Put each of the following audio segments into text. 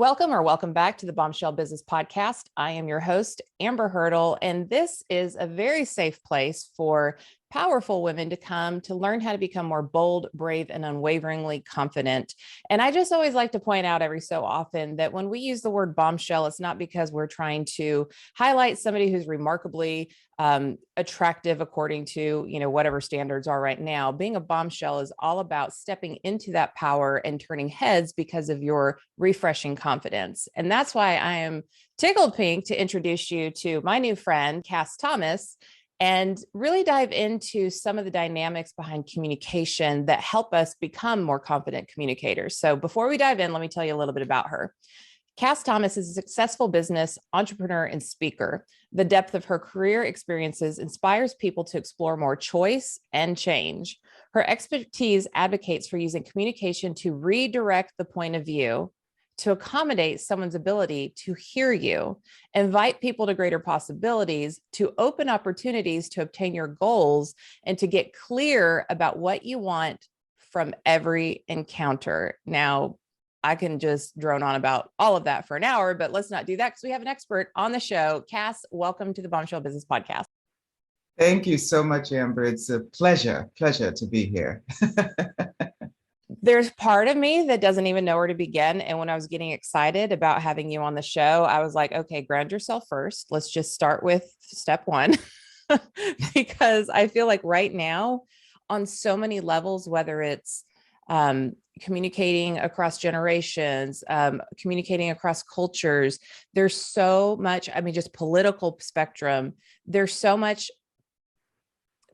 Welcome back to the Bombshell Business Podcast. I am your host, Amber Hurdle, and this is a very safe place for powerful women to come to learn how to become more bold, brave, and unwaveringly confident. And I just always like to point out every so often that when we use the word bombshell, it's not because we're trying to highlight somebody who's remarkably attractive according to, whatever standards are right now. Being a bombshell is all about stepping into that power and turning heads because of your refreshing confidence. And that's why I am tickled pink to introduce you to my new friend, Kass Thomas, and really dive into some of the dynamics behind communication that help us become more confident communicators. So before we dive in, let me tell you a little bit about her. Kass Thomas is a successful business entrepreneur and speaker. The depth of her career experiences inspires people to explore more choice and change. Her expertise advocates for using communication to redirect the point of view, to accommodate someone's ability to hear you, invite people to greater possibilities, to open opportunities to obtain your goals, and to get clear about what you want from every encounter. Now, I can just drone on about all of that for an hour, but let's not do that because we have an expert on the show. Kass, welcome to the Bombshell Business Podcast. Thank you so much, Amber. It's a pleasure to be here. There's part of me that doesn't even know where to begin. And when I was getting excited about having you on the show, I was like, okay, ground yourself first. Let's just start with step one, because I feel like right now on so many levels, whether it's communicating across generations, communicating across cultures, there's so much, just political spectrum, there's so much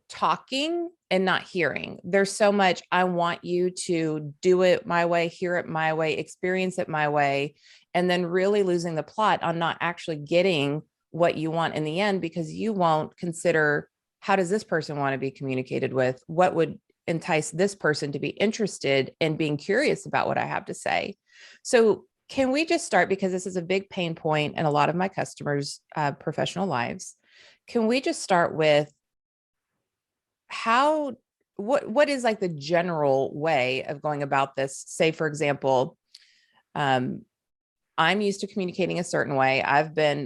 talking and not hearing. There's so much, I want you to do it my way, hear it my way, experience it my way, and then really losing the plot on not actually getting what you want in the end, because you won't consider, how does this person want to be communicated with? What would entice this person to be interested in being curious about what I have to say? So can we just start, because this is a big pain point in a lot of my customers' professional lives. Can we just start with what is like the general way of going about this? Say, for example, I'm used to communicating a certain way.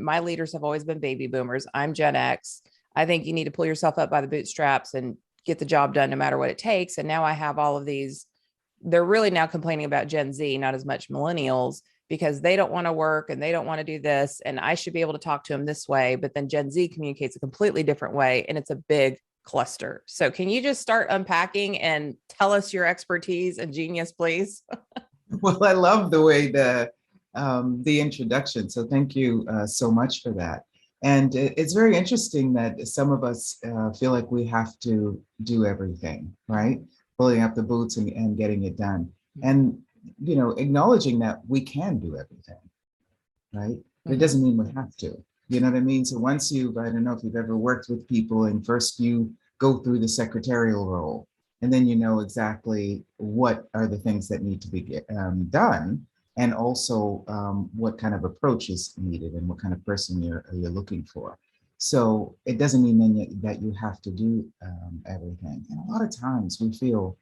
My leaders have always been baby boomers. I'm Gen X. I think you need to pull yourself up by the bootstraps and get the job done no matter what it takes. And now I have all of these, they're really now complaining about Gen Z, not as much millennials, because they don't want to work and they don't want to do this. And I should be able to talk to them this way. But then Gen Z communicates a completely different way. And it's a big cluster. So can you just start unpacking and tell us your expertise and genius, please? Well, I love the way the introduction. So thank you so much for that. And it's very interesting that some of us feel like we have to do everything, right? Pulling up the boots and getting it done. And, acknowledging that we can do everything, right? It doesn't mean we have to. You know what I mean? So once I don't know if you've ever worked with people, and first you go through the secretarial role, and then you know exactly what are the things that need to be done, and also what kind of approach is needed and what kind of person you're looking for. So it doesn't mean then that you have to do everything. And a lot of times we feel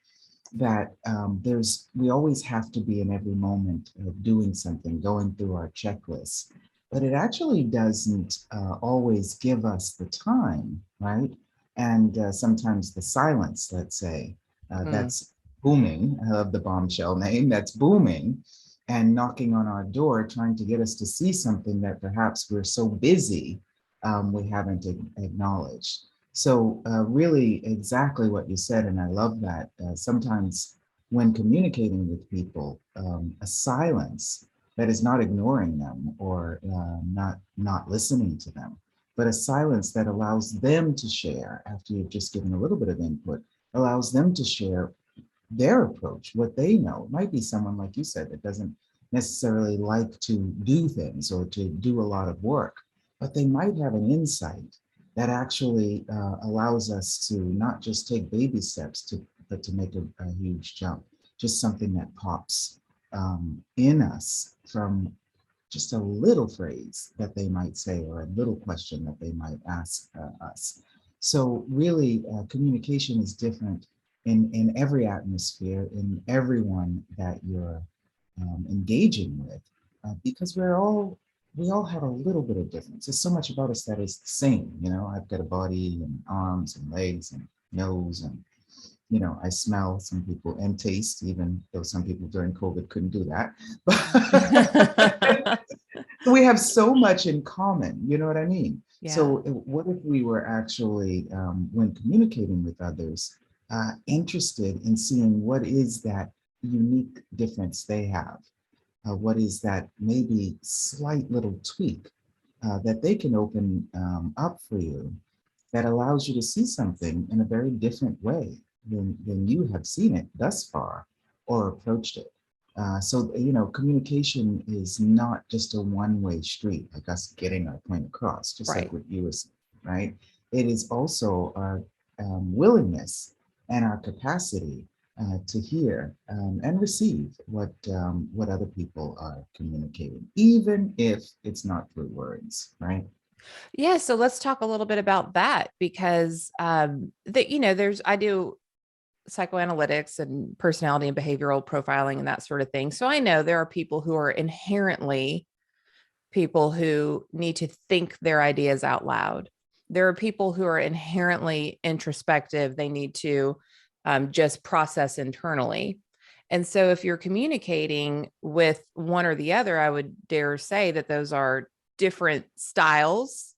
that we always have to be in every moment of doing something, going through our checklist. But it actually doesn't always give us the time, right? And sometimes the silence, let's say, that's booming, I love the bombshell name, that's booming and knocking on our door, trying to get us to see something that perhaps we're so busy we haven't acknowledged. So really exactly what you said, and I love that. Sometimes when communicating with people, a silence that is not ignoring them or not listening to them, but a silence that allows them to share after you've just given a little bit of input, allows them to share their approach, what they know. It might be someone, like you said, that doesn't necessarily like to do things or to do a lot of work, but they might have an insight that actually allows us to not just take baby steps, but to make a huge jump, just something that pops in us from just a little phrase that they might say or a little question that they might ask us. So really, communication is different in every atmosphere, in everyone that you're engaging with. because we all have a little bit of difference. There's so much about us that is the same. You know, I've got a body and arms and legs and nose, and you know, I smell, some people, and taste, even though some people during COVID couldn't do that. But we have so much in common, you know what I mean? Yeah. So what if we were actually, when communicating with others, interested in seeing what is that unique difference they have? What is that maybe slight little tweak that they can open up for you that allows you to see something in a very different way than you have seen it thus far or approached it. So, you know, communication is not just a one-way street, like us getting our point across, just Right. like what you were saying, right? It is also our willingness and our capacity to hear and receive what other people are communicating, even if it's not through words, right? Yeah. So let's talk a little bit about that, because that, you know, I do psychoanalytics and personality and behavioral profiling and that sort of thing. So I know there are people who are inherently people who need to think their ideas out loud. There are people who are inherently introspective. They need to just process internally. And so if you're communicating with one or the other, I would dare say that those are different styles,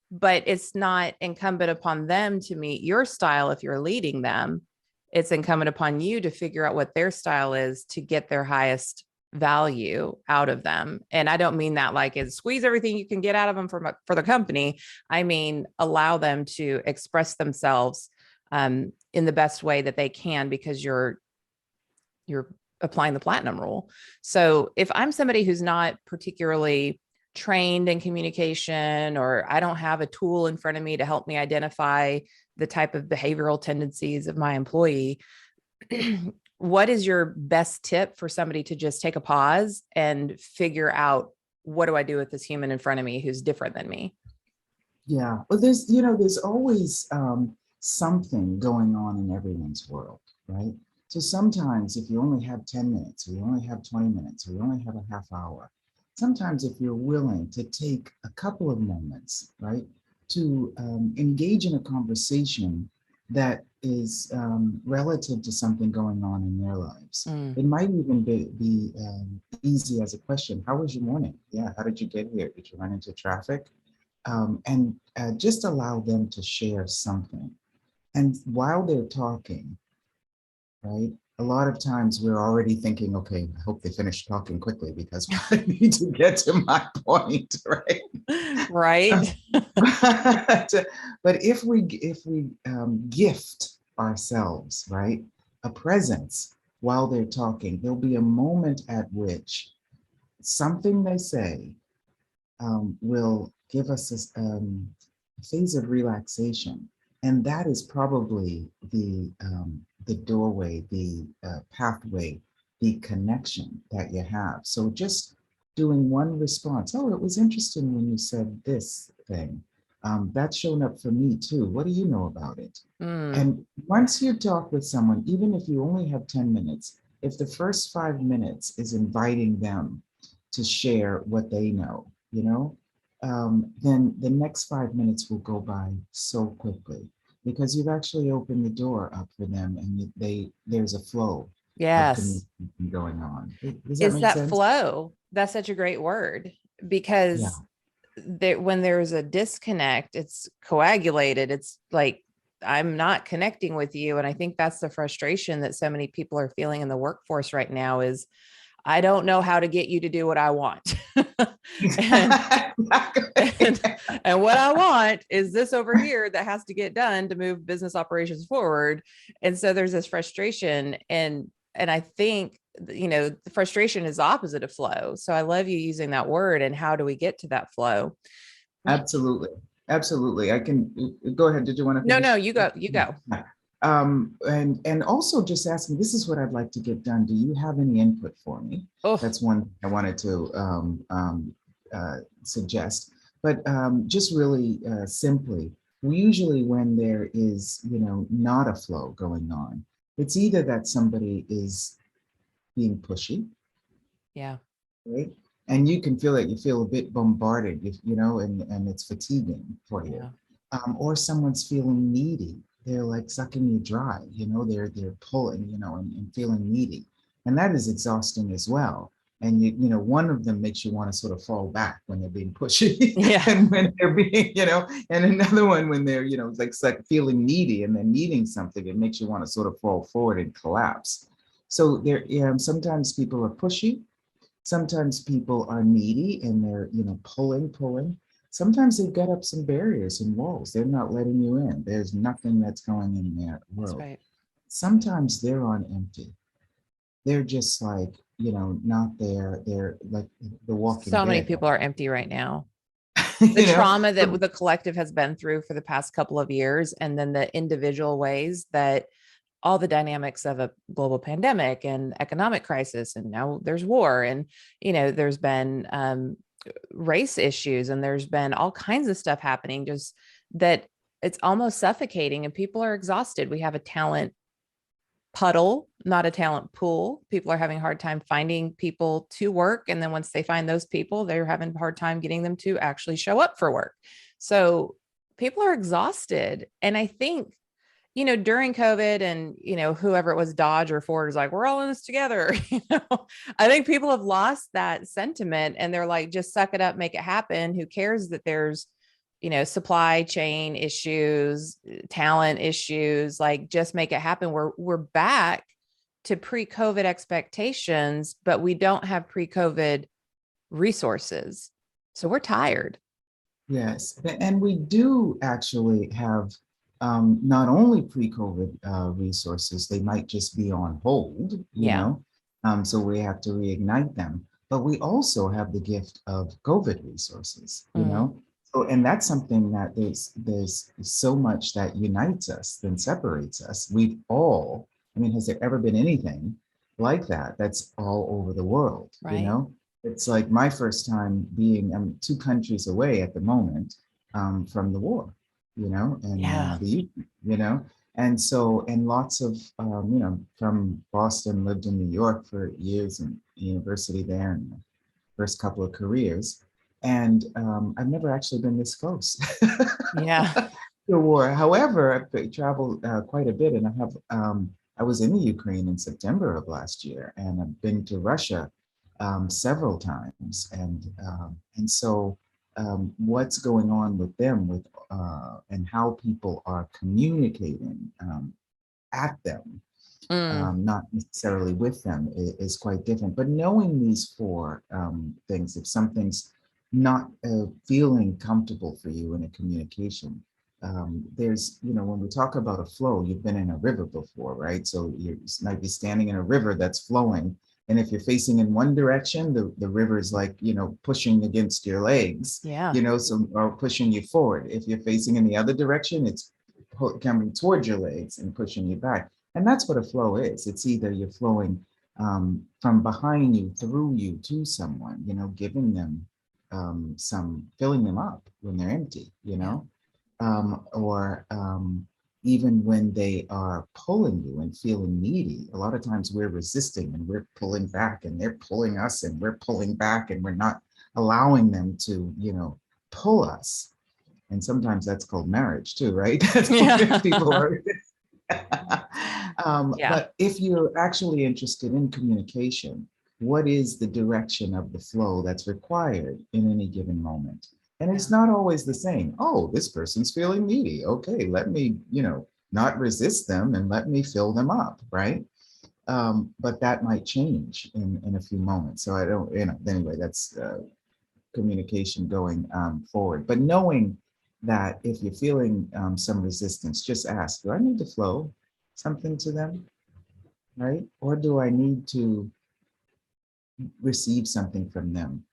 but it's not incumbent upon them to meet your style if you're leading them. It's incumbent upon you to figure out what their style is to get their highest value out of them. And I don't mean that like is squeeze everything you can get out of them for the company. I mean, allow them to express themselves in the best way that they can, because you're applying the platinum rule. So if I'm somebody who's not particularly trained in communication, or I don't have a tool in front of me to help me identify the type of behavioral tendencies of my employee, what is your best tip for somebody to just take a pause and figure out, what do I do with this human in front of me who's different than me? Yeah, well, there's, you know, there's always something going on in everyone's world, right? So sometimes if you only have 10 minutes, or you only have 20 minutes, or you only have a half hour, sometimes if you're willing to take a couple of moments, right, to engage in a conversation that is relative to something going on in their lives. It might even be easy as a question. How was your morning? Yeah, how did you get here? Did you run into traffic? And just allow them to share something. And while they're talking, right, a lot of times we're already thinking, okay, I hope they finish talking quickly because I need to get to my point, right? Right. But if we gift ourselves, right, a presence while they're talking, there'll be a moment at which something they say will give us a phase of relaxation. And that is probably the doorway, the pathway, the connection that you have. So just doing one response. Oh, it was interesting when you said this thing. That's shown up for me too. What do you know about it? And once you talk with someone, even if you only have 10 minutes, if the first 5 minutes is inviting them to share what they know, you know, then the next 5 minutes will go by so quickly because you've actually opened the door up for them, and there's a flow of Yes. communication going on. Does that It's make that sense? flow. That's such a great word, Yeah, because when there's a disconnect, it's coagulated. It's like, I'm not connecting with you. And I think that's the frustration that so many people are feeling in the workforce right now is, I don't know how to get you to do what I want. and, and, and what I want is this over here that has to get done to move business operations forward. And so there's this frustration. And I think, you know, the frustration is the opposite of flow. So I love you using that word. And how do we get to that flow? absolutely. Absolutely. I can go ahead. Did you want to No, finish? you go, you go. And also just asking, this is what I'd like to get done. Do you have any input for me? Oh, That's one I wanted to suggest. But just really simply, we usually, when there is, you know, not a flow going on, it's either that somebody is being pushy, yeah. right? and you can feel that you feel a bit bombarded, and it's fatiguing for you. Yeah. Or someone's feeling needy. They're like sucking you dry, they're pulling, and feeling needy. And that is exhausting as well. And one of them makes you want to sort of fall back when they're being pushy, Yeah. and when they're being, and another one when they're, it's like feeling needy and they're needing something, it makes you want to sort of fall forward and collapse. So there, sometimes people are pushy. Sometimes people are needy and they're, pulling. Sometimes they've got up some barriers and walls. They're not letting you in. There's nothing that's going in their That's world. right. Sometimes they're on empty. They're just like, not there. They're like the Walking So many Dead. people are empty right now. The you know, trauma that the collective has been through for the past couple of years, and then the individual ways that all the dynamics of a global pandemic and economic crisis, and now there's war, and there's been race issues, and there's been all kinds of stuff happening, just that it's almost suffocating, and people are exhausted. We have a talent puddle, not a talent pool. People are having a hard time finding people to work. And then once they find those people, they're having a hard time getting them to actually show up for work. So people are exhausted. And I think, during COVID and, whoever it was, Dodge or Ford is like, we're all in this together. I think people have lost that sentiment and they're like, just suck it up, make it happen. Who cares that there's, supply chain issues, talent issues, like just make it happen. We're back to pre-COVID expectations, but we don't have pre-COVID resources. So we're tired. Yes, and we do actually have not only pre-COVID resources, they might just be on hold, Yeah. so we have to reignite them. But we also have the gift of COVID resources, Mm. So, and that's something that there's so much that unites us than separates us. We've all, I mean, has there ever been anything like that that's all over the world, Right. It's like my first time being, I'm 2 countries away at the moment from the war, and Yeah. and so, and lots of, from Boston, lived in New York for years and university there and the first couple of careers. And I've never actually been this close Yeah. to war. However, I've traveled quite a bit, and I was in the Ukraine in September of last year, and I've been to Russia several times, and so what's going on with them, with and how people are communicating at them, Mm. not necessarily with them, is quite different. But knowing these four things, if something's not feeling comfortable for you in a communication, there's, when we talk about a flow, you've been in a river before, right? So you might be standing in a river that's flowing. And if you're facing in one direction, the river is like, pushing against your legs, Yeah. so, or pushing you forward. If you're facing in the other direction, it's coming towards your legs and pushing you back. And that's what a flow is. It's either you're flowing from behind you, through you, to someone, giving them filling them up when they're empty, Yeah. or even when they are pulling you and feeling needy. A lot of times we're resisting and we're pulling back, and they're pulling us and we're pulling back, and we're not allowing them to, pull us. And sometimes that's called marriage too, right? Yeah. People are Yeah. but if you're actually interested in communication, what is the direction of the flow that's required in any given moment? And Yeah. it's not always the same. Oh, this person's feeling needy. Okay, let me, not resist them and let me fill them up, right? But that might change in a few moments. So I don't, anyway, that's communication going forward. But knowing that if you're feeling some resistance, just ask, do I need to flow something to them, right? Or do I need to receive something from them,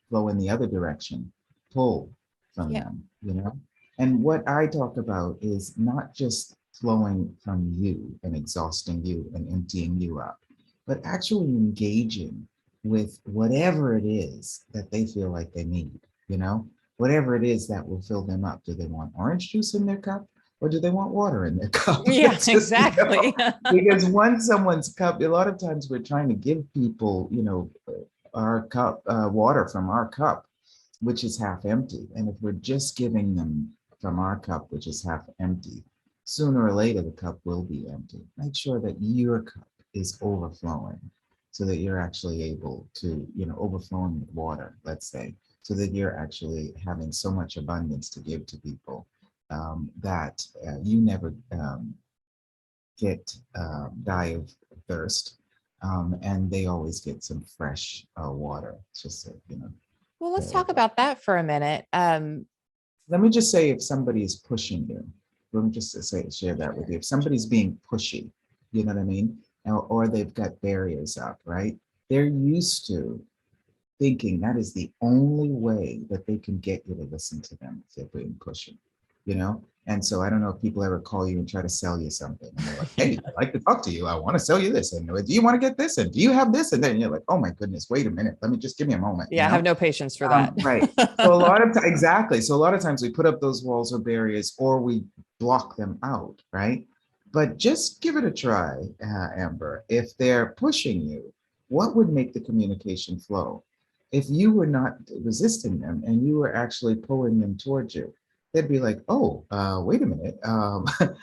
flow in the other direction, pull from Yeah. them, And what I talk about is not just flowing from you and exhausting you and emptying you up, but actually engaging with whatever it is that they feel like they need, whatever it is that will fill them up. Do they want orange juice in their cup? Or do they want water in their cup? Yeah, It's just, exactly. because once someone's cup, a lot of times we're trying to give people, our cup, water from our cup, which is half empty. And if we're just giving them from our cup, which is half empty, sooner or later the cup will be empty. Make sure that your cup is overflowing so that you're actually able to, overflowing with water, let's say, so that you're actually having so much abundance to give to people that you never get die of thirst, and they always get some fresh water. It's just Well, let's talk about that for a minute. Let me just say, if somebody is pushing you, let me just share that with you. If somebody's being pushy, you know what I mean, or they've got barriers up, right? They're used to thinking that is the only way that they can get you to listen to them if they're being pushy, you know? And so I don't know if people ever call you and try to sell you something. And they're like, hey, I'd like to talk to you. I want to sell you this. And do you want to get this? And do you have this? And then you're like, oh my goodness, wait a minute. Let me just give me a moment. Yeah, I have no patience for that. Right. So a lot of times, exactly. So a lot of times we put up those walls or barriers, or we block them out, right? But just give it a try, Amber. If they're pushing you, what would make the communication flow? If you were not resisting them and you were actually pulling them towards you, they'd be like, oh, wait a minute.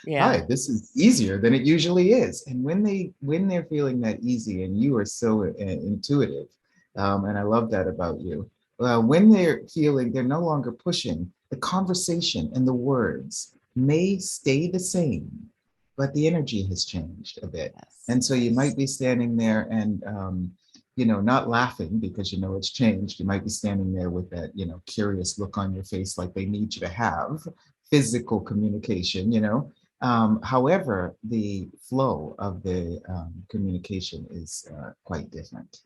Yeah. Hi, this is easier than it usually is. And when they're feeling that easy, and you are so intuitive, and I love that about you, when they're feeling they're no longer pushing, the conversation and the words may stay the same, but the energy has changed a bit. Yes. And so you might be standing there and not laughing because it's changed. You might be standing there with that, curious look on your face, like they need you to have physical communication, However, the flow of the communication is quite different.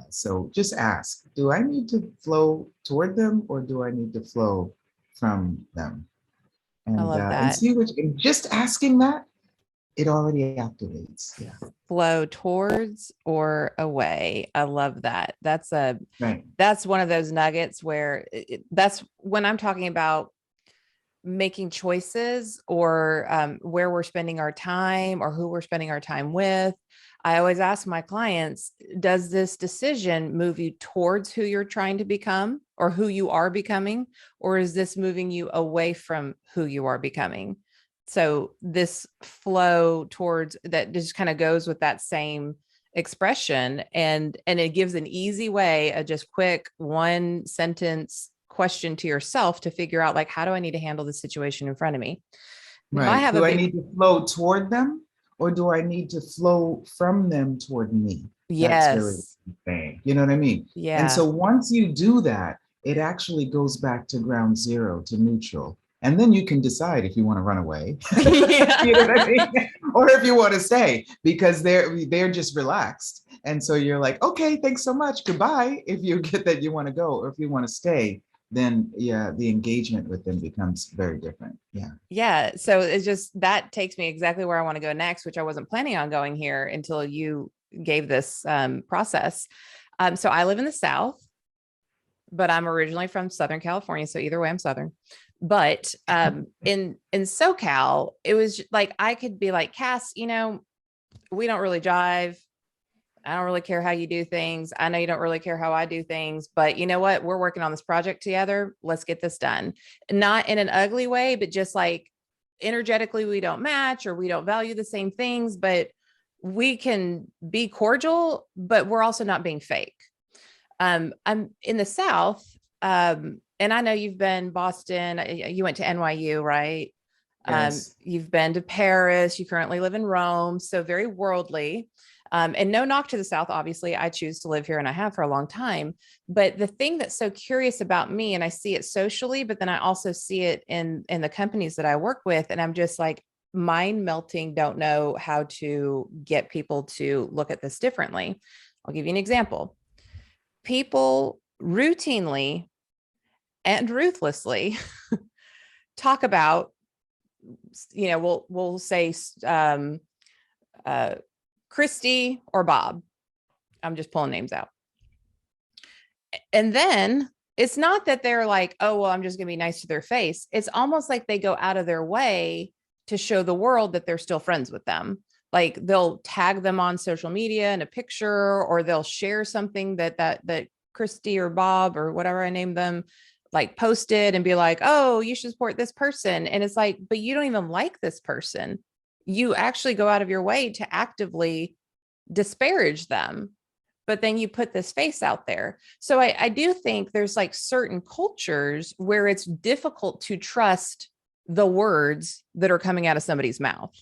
So just ask, do I need to flow toward them, or do I need to flow from them? I love And that. see and just asking that, it already activates. Yeah. Flow towards or away. I love that. Right. That's one of those nuggets where that's when I'm talking about making choices, or where we're spending our time or who we're spending our time with. I always ask my clients, does this decision move you towards who you're trying to become or who you are becoming? Or is this moving you away from who you are becoming? So this flow towards that just kind of goes with that same expression, and it gives an easy way, a just quick one sentence question to yourself to figure out, like, how do I need to handle the situation in front of me? Now, Right. Do I need to flow toward them, or do I need to flow from them toward me? That's really Yes. the thing. You know what I mean? And Yeah. so once you do that, it actually goes back to ground zero, to neutral. And then you can decide if you want to run away, you know what I mean? Or if you want to stay, because they're just relaxed. And so you're like, okay, thanks so much. Goodbye. If you get that you want to go, or if you want to stay, then yeah, the engagement with them becomes very different. Yeah. Yeah. So it's just, that takes me exactly where I want to go next, which I wasn't planning on going here until you gave this process. So I live in the South, but I'm originally from Southern California. So either way, I'm Southern. But in SoCal, it was like, I could be like, Kass, we don't really jive. I don't really care how you do things. I know you don't really care how I do things, but you know what? We're working on this project together. Let's get this done. Not in an ugly way, but just like energetically, we don't match or we don't value the same things, but we can be cordial, but we're also not being fake. I'm in the South. And I know you've been Boston, you went to NYU, right? Yes. You've been to Paris, you currently live in Rome. So very worldly. And no knock to the South, obviously, I choose to live here and I have for a long time. But the thing that's so curious about me, and I see it socially, but then I also see it in the companies that I work with, and I'm just like mind melting, don't know how to get people to look at this differently. I'll give you an example. People routinely and ruthlessly talk about, we'll say Christy or Bob. I'm just pulling names out. And then it's not that they're like, oh, well, I'm just going to be nice to their face. It's almost like they go out of their way to show the world that they're still friends with them, Like they'll tag them on social media in a picture, or they'll share something that Christy or Bob or whatever I named them, like posted and be like, oh, you should support this person. And it's like, but you don't even like this person. You actually go out of your way to actively disparage them, but then you put this face out there. So I do think there's like certain cultures where it's difficult to trust the words that are coming out of somebody's mouth.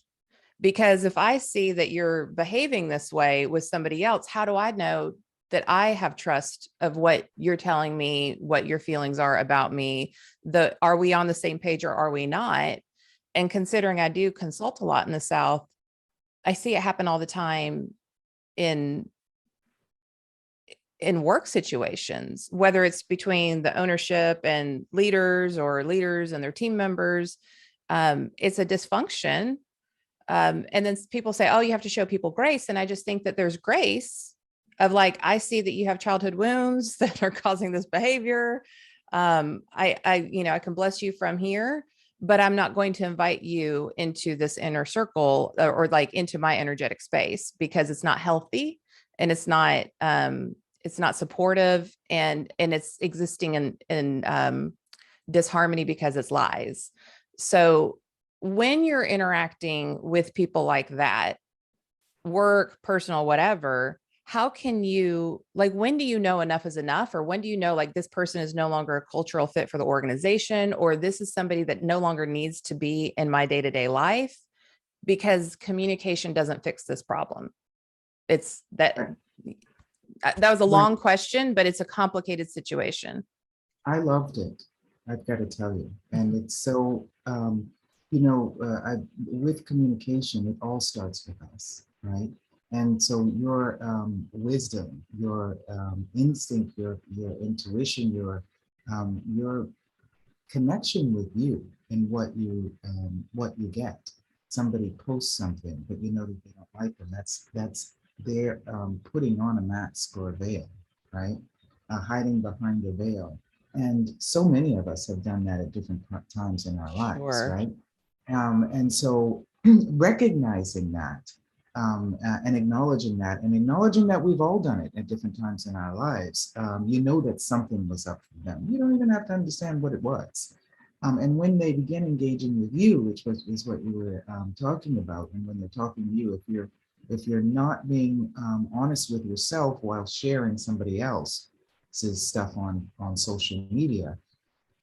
Because if I see that you're behaving this way with somebody else, how do I know that I have trust of what you're telling me, what your feelings are about me? Are we on the same page or are we not? And considering I do consult a lot in the South, I see it happen all the time in work situations, whether it's between the ownership and leaders or leaders and their team members. It's a dysfunction. And then people say, oh, you have to show people grace. And I just think that there's grace of like, I see that you have childhood wounds that are causing this behavior. I can bless you from here, but I'm not going to invite you into this inner circle or like into my energetic space, because it's not healthy and it's not supportive, and it's existing in disharmony because it's lies. So when you're interacting with people like that, work, personal, whatever, how can you, like, when do you know enough is enough? Or when do you know, like, this person is no longer a cultural fit for the organization, or this is somebody that no longer needs to be in my day-to-day life? Because communication doesn't fix this problem. It's that was a long question, but it's a complicated situation. I loved it. I've got to tell you. And it's so, with communication, it all starts with us, right? And so your wisdom, your instinct, your intuition, your connection with you and what you get. Somebody posts something, but you know that they don't like them. That's they're putting on a mask or a veil, right? Hiding behind a veil. And so many of us have done that at different times in our lives, Sure. right? And so recognizing that and acknowledging that, and acknowledging that we've all done it at different times in our lives, you know that something was up for them. You don't even have to understand what it was. And when they begin engaging with you, which is what you were talking about, and when they're talking to you, if you're not being honest with yourself while sharing somebody else's stuff on social media,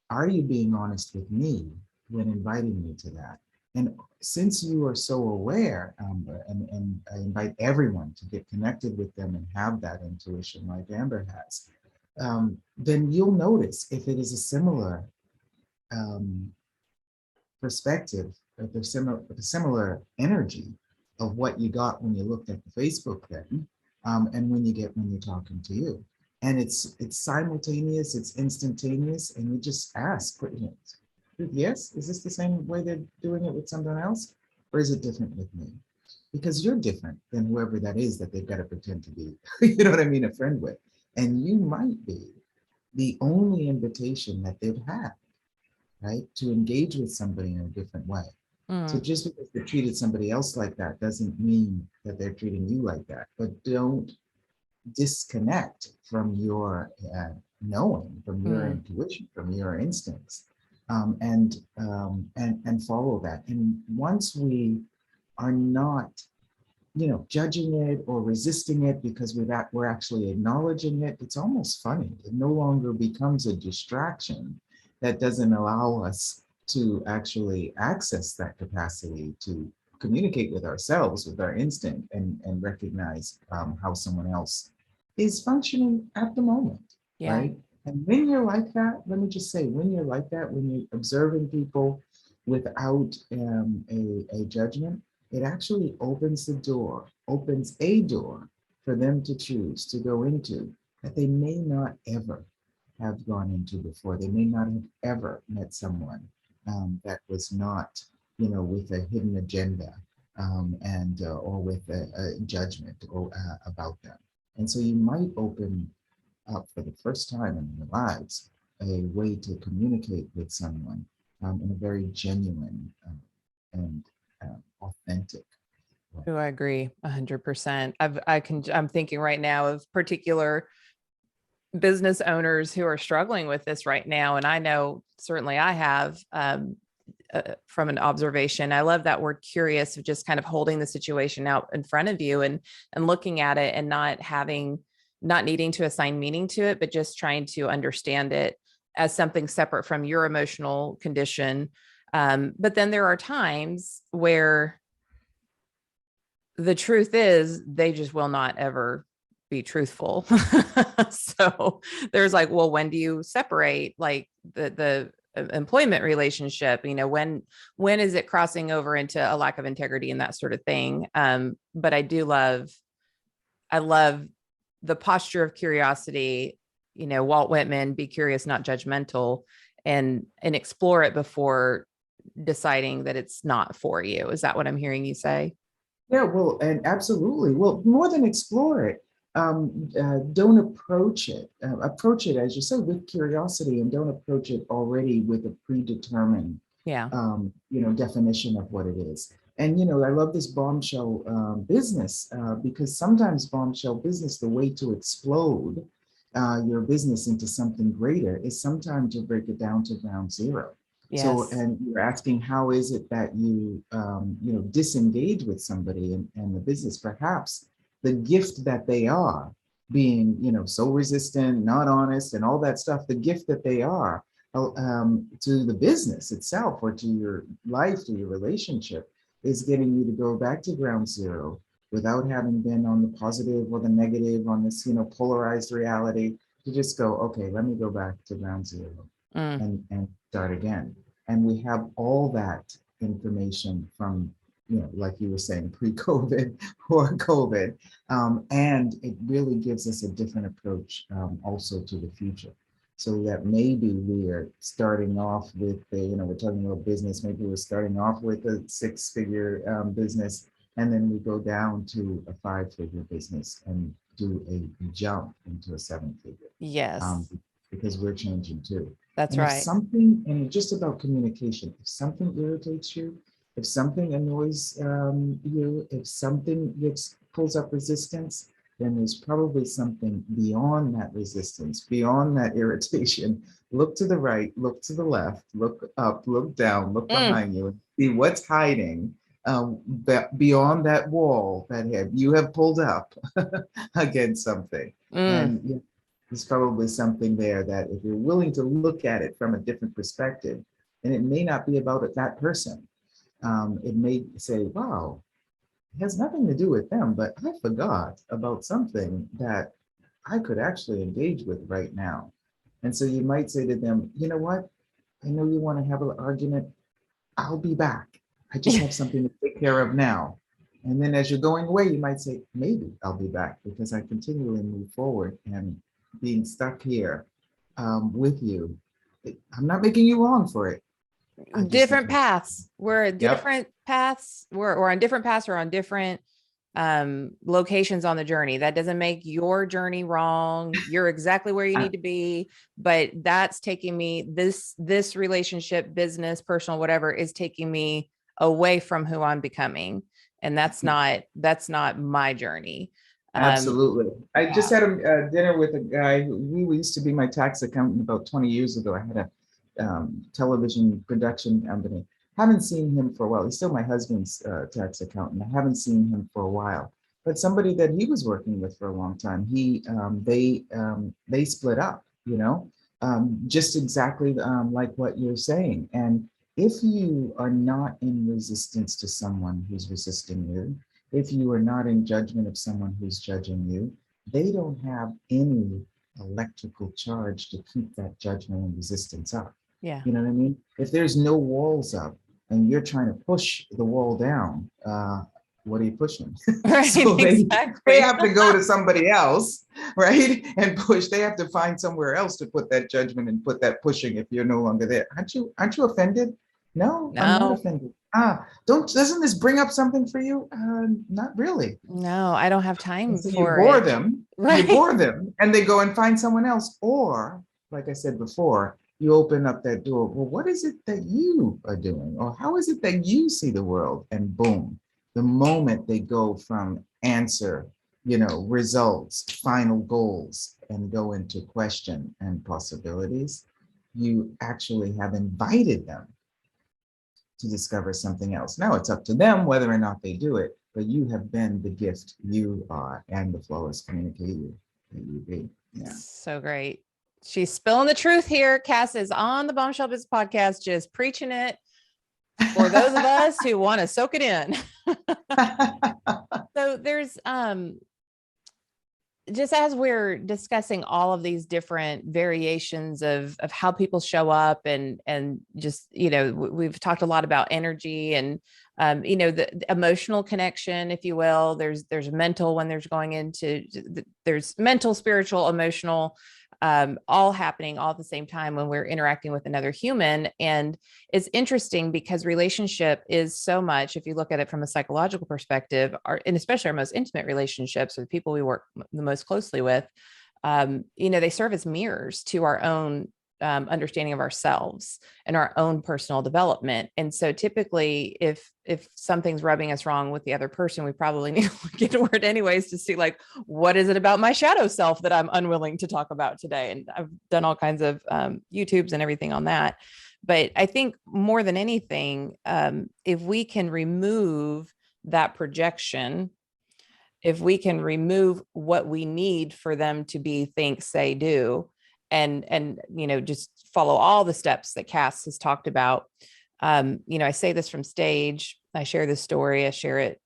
are you being honest with me when inviting me to that? And since you are so aware, and I invite everyone to get connected with them and have that intuition like Amber has, then you'll notice if it is a similar perspective, or the similar energy of what you got when you looked at the Facebook thing, and when you're talking to you. And it's simultaneous, it's instantaneous, and you just ask, yes, is this the same way they're doing it with someone else? Or is it different with me? Because you're different than whoever that is that they've got to pretend to be, you know what I mean, a friend with. And you might be the only invitation that they've had, right, to engage with somebody in a different way. So just because they treated somebody else like that doesn't mean that they're treating you like that. But don't disconnect from your knowing, from your intuition, from your instincts, and follow that. And once we are not, judging it or resisting it because we're actually acknowledging it, it's almost funny. It no longer becomes a distraction that doesn't allow us to actually access that capacity to communicate with ourselves, with our instinct, and recognize how someone else is functioning at the moment, Yeah. right? And when you're like that, let me just say, when you're like that, when you're observing people without a judgment, it actually opens a door for them to choose to go into that they may not ever have gone into before. They may not have ever met someone that was not, with a hidden agenda and or with a judgment about them. And so you might open up for the first time in their lives a way to communicate with someone in a very genuine and authentic Oh, I agree 100%. I'm thinking right now of particular business owners who are struggling with this right now. And I know certainly I have, from an observation. I love that word curious, of just kind of holding the situation out in front of you and looking at it and not needing to assign meaning to it, but just trying to understand it as something separate from your emotional condition. But then there are times where the truth is they just will not ever be truthful. So there's like, well, when do you separate like the employment relationship? When is it crossing over into a lack of integrity and that sort of thing? But I love the posture of curiosity. Walt Whitman, be curious, not judgmental, and explore it before deciding that it's not for you. Is that what I'm hearing you say? Yeah, well, and absolutely. Well, more than explore it, don't approach it. Approach it, as you said, with curiosity, and don't approach it already with a predetermined, Yeah. definition of what it is. And I love this bombshell business because sometimes bombshell business, the way to explode your business into something greater is sometimes to break it down to ground zero. So, Yes. and you're asking, how is it that you, disengage with somebody and the business? Perhaps the gift that they are, being, so resistant, not honest, and all that stuff, the gift that they are to the business itself or to your life, to your relationship, is getting you to go back to ground zero without having been on the positive or the negative on this, polarized reality, to just go, okay, let me go back to ground zero Mm. and start again. And we have all that information from, like you were saying, pre-COVID or COVID. And it really gives us a different approach also to the future. So that maybe we are starting off with we're talking about business, maybe we're starting off with a six-figure business, and then we go down to a five-figure business and do a jump into a seven-figure. Yes, Because we're changing too. that's And if right. something, and it's just about communication, if something irritates you, if something annoys you, if something pulls up resistance, then there's probably something beyond that resistance, beyond that irritation. Look to the right, look to the left, look up, look down, look Mm. behind you, and see what's hiding beyond that wall that you have pulled up against something. Mm. And there's probably something there that if you're willing to look at it from a different perspective, and it may not be about that person. It may say, wow, it has nothing to do with them, but I forgot about something that I could actually engage with right now. And so you might say to them, you know what? I know you want to have an argument. I'll be back. I just have something to take care of now. And then as you're going away, you might say, maybe I'll be back because I continually move forward, and being stuck here with you, I'm not making you wrong for it. I just need Different to. paths. We're at Yep. different paths. We're on different paths or on different locations on the journey. That doesn't make your journey wrong. You're exactly where you I- need to be, but that's taking me, this relationship, business, personal, whatever, is taking me away from who I'm becoming. And that's not my journey. Um, Absolutely. I just yeah. had a dinner with a guy who used to be my tax accountant about 20 years ago. I had a television production company. Haven't seen him for a while. He's still my husband's tax accountant. I haven't seen him for a while. But somebody that he was working with for a long time, they split up, just exactly like what you're saying. And if you are not in resistance to someone who's resisting you, if you are not in judgment of someone who's judging you, they don't have any electrical charge to keep that judgment and resistance up. Yeah. You know what I mean? If there's no walls up and you're trying to push the wall down, what are you pushing? Right. So they Exactly. have to go to somebody else, right? And push. They have to find somewhere else to put that judgment and put that pushing if you're no longer there. Aren't you offended? No, I'm not No, offended. Doesn't this bring up something for you? Not really. no, I don't have And time so you for bore it. them, Right. and they go and find someone else. Or, like I said before, you open up that door. Well, what is it that you are doing? Or how is it that you see the world? And boom, the moment they go from answer, results, final goals, and go into question and possibilities, you actually have invited them to discover something else. Now it's up to them whether or not they do it, but you have been the gift you are and the flawless communicator that you be. Yeah. So great. She's spilling the truth here. Kass is on the Bombshell Business Podcast, just preaching it for those of us who want to soak it in. So there's just as we're discussing all of these different variations of how people show up and just, we've talked a lot about energy and, the emotional connection, if you will. There's mental when there's going into, there's mental, spiritual, emotional, all happening all at the same time when we're interacting with another human. And it's interesting because relationship is so much, if you look at it from a psychological perspective, and especially our most intimate relationships with people we work the most closely with, they serve as mirrors to our own understanding of ourselves and our own personal development. And so typically if something's rubbing us wrong with the other person, we probably need to look inward anyways to see, like, what is it about my shadow self that I'm unwilling to talk about today? And I've done all kinds of YouTubes and everything on that. But I think more than anything, if we can remove that projection, if we can remove what we need for them to be, think, say, do, and just follow all the steps that Kass has talked about. I say this from stage. I share this story. I share it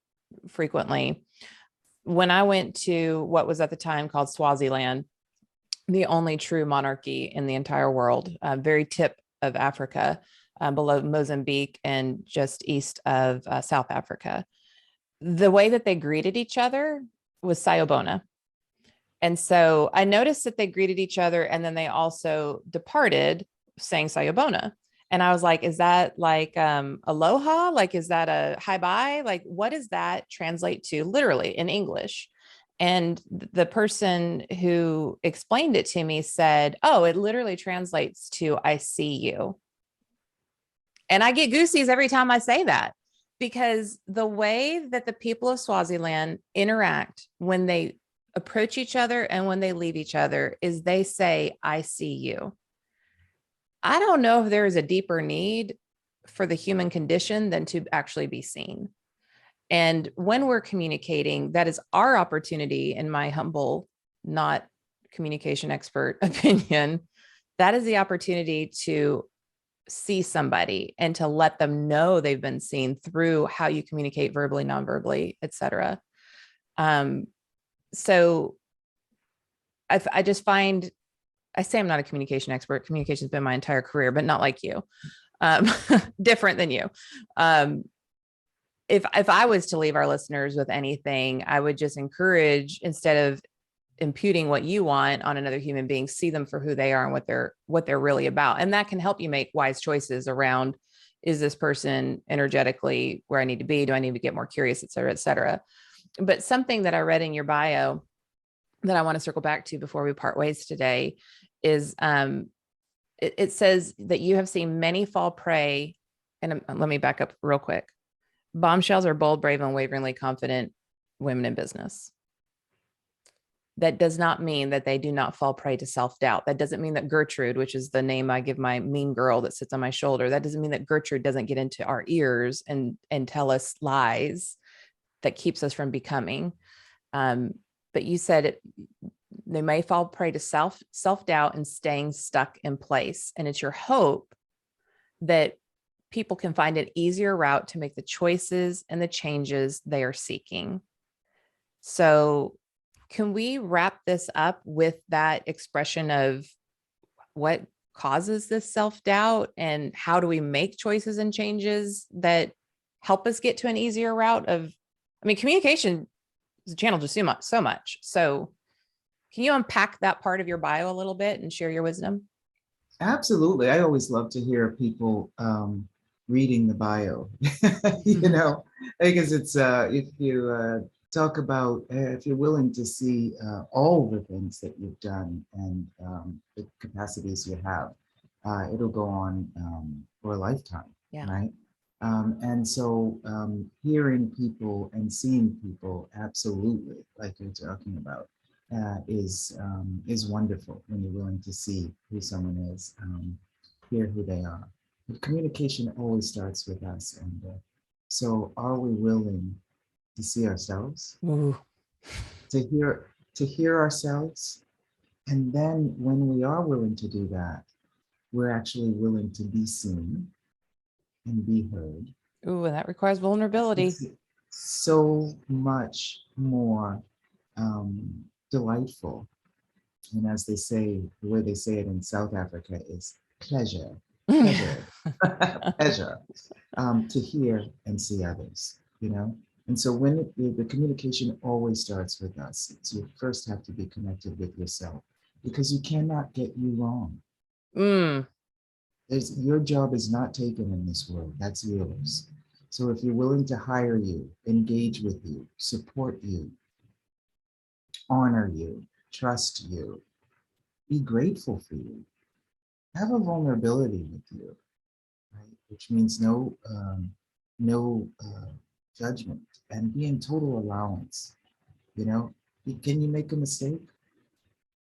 frequently. When I went to what was at the time called Swaziland, the only true monarchy in the entire world, very tip of Africa, below Mozambique and just east of South Africa, the way that they greeted each other was sayobona. And so I noticed that they greeted each other and then they also departed saying sayobona. And I was like, is that like aloha? Like, is that a hi bye? Like, what does that translate to literally in English? And the person who explained it to me said, oh, it literally translates to I see you. And I get goosies every time I say that, because the way that the people of Swaziland interact when they approach each other and when they leave each other is they say, I see you. I don't know if there is a deeper need for the human condition than to actually be seen. And when we're communicating, that is our opportunity, in my humble, not communication expert opinion, that is the opportunity to see somebody and to let them know they've been seen through how you communicate verbally, non-verbally, et cetera. So I just find, I say I'm not a communication expert. Communication has been my entire career, but not like you, different than you. If I was to leave our listeners with anything, I would just encourage, instead of imputing what you want on another human being, see them for who they are and what they're really about. And that can help you make wise choices around, is this person energetically where I need to be? Do I need to get more curious, et cetera, et cetera. But something that I read in your bio that I want to circle back to before we part ways today is it says that you have seen many fall prey. And let me back up real quick. Bombshells are bold, brave, unwaveringly confident women in business. That does not mean that they do not fall prey to self-doubt. That doesn't mean that Gertrude, which is the name I give my mean girl that sits on my shoulder, that doesn't mean that Gertrude doesn't get into our ears and tell us lies that keeps us from becoming. But you said they may fall prey to self-doubt and staying stuck in place. And it's your hope that people can find an easier route to make the choices and the changes they are seeking. So can we wrap this up with that expression of what causes this self-doubt and how do we make choices and changes that help us get to an easier route of, communication is a channel to so much. So can you unpack that part of your bio a little bit and share your wisdom? Absolutely. I always love to hear people reading the bio, because it's if you talk about, if you're willing to see all the things that you've done and the capacities you have, it'll go on for a lifetime, Yeah. right? And so hearing people and seeing people, absolutely, like you're talking about, is wonderful when you're willing to see who someone is, hear who they are. But communication always starts with us. And so are we willing to see ourselves, Ooh. to hear ourselves? And then when we are willing to do that, we're actually willing to be seen and be heard. Ooh, and that requires vulnerability. It's so much more um, delightful. And as they say, the way they say it in South Africa is pleasure, pleasure, pleasure, to hear and see others, you know? And so when the communication always starts with us, it's you first have to be connected with yourself because you cannot get you wrong. Mm. Your job is not taken in this world. That's yours. So if you're willing to hire you, engage with you, support you, honor you, trust you, be grateful for you, have a vulnerability with you, right? Which means no judgment and be in total allowance. You know, can you make a mistake?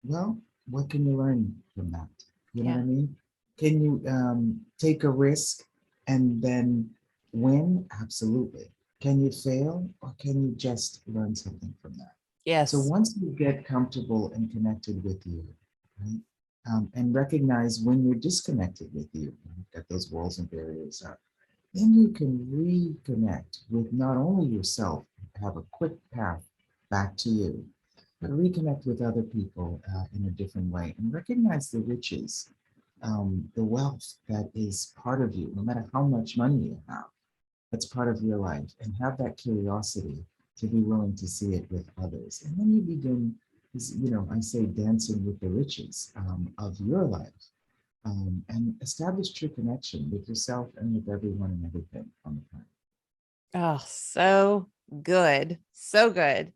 Well, what can you learn from that? You know Yeah. what I mean? Can you take a risk and then win? Absolutely. Can you fail or can you just learn something from that? So Yes. once you get comfortable and connected with you, right, and recognize when you're disconnected with you, that those walls and barriers are, then you can reconnect with not only yourself, have a quick path back to you, but reconnect with other people in a different way and recognize the riches, the wealth that is part of you, no matter how much money you have, that's part of your life, and have that curiosity to be willing to see it with others. And then you begin, I say dancing with the riches of your life, and establish true connection with yourself and with everyone and everything on the planet. Oh, so good. So good.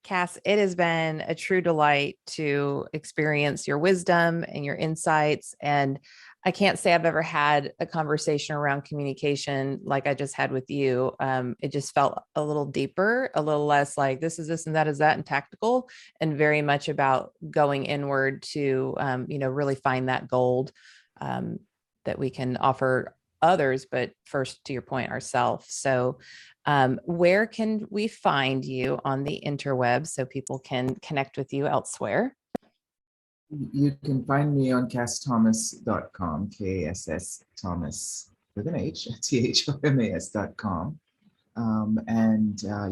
Kass, it has been a true delight to experience your wisdom and your insights. And I can't say I've ever had a conversation around communication like I just had with you. It just felt a little deeper, a little less like this is this and that is that and tactical, and very much about going inward to, really find that gold that we can offer others, but first, to your point, ourselves. So where can we find you on the interweb so people can connect with you elsewhere? You can find me on kassthomas.com, Kass Thomas with an H, THOMAS.com.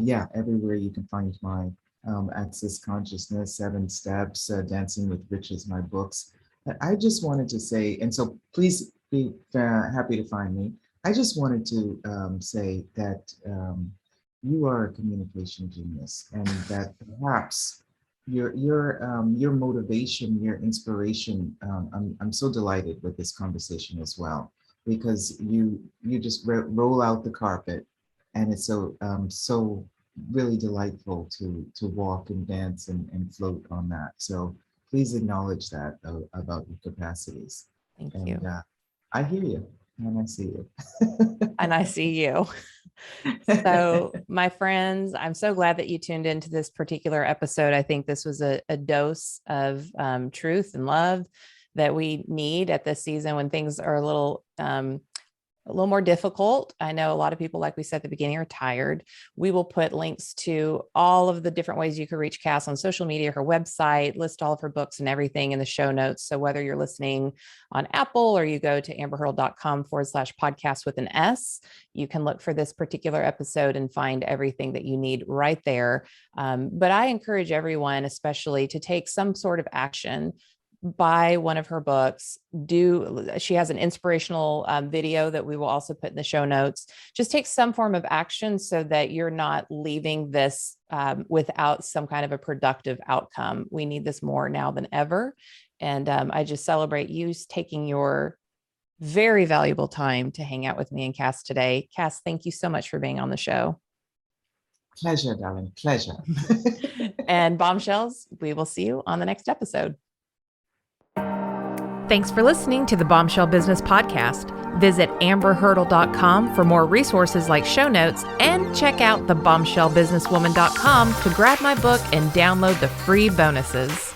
Yeah, everywhere you can find my Access Consciousness, 7 Steps, Dancing with Riches, my books. I just wanted to say, and so please be happy to find me. I just wanted to say that you are a communication genius, and that perhaps your motivation, your inspiration. I'm so delighted with this conversation as well, because you just roll out the carpet, and it's so really delightful to walk and dance and float on that. So please acknowledge that about your capacities. Thank And you. I hear you and I see you. And I see you. So, my friends, I'm so glad that you tuned into this particular episode. I think this was a dose of truth and love that we need at this season when things are a little more difficult. I know a lot of people, like we said at the beginning, are tired. We will put links to all of the different ways you can reach Kass on social media, her website, list all of her books and everything in the show notes. So whether you're listening on Apple or you go to amberhurdle.com/podcast with an S, you can look for this particular episode and find everything that you need right there. But I encourage everyone, especially, to take some sort of action. Buy one of her books. She has an inspirational video that we will also put in the show notes. Just take some form of action so that you're not leaving this without some kind of a productive outcome. We need this more now than ever. And I just celebrate you taking your very valuable time to hang out with me and Kass today. Kass, thank you so much for being on the show. Pleasure, darling. Pleasure. And Bombshells, we will see you on the next episode. Thanks for listening to the Bombshell Business Podcast. Visit amberhurdle.com for more resources like show notes, and check out thebombshellbusinesswoman.com to grab my book and download the free bonuses.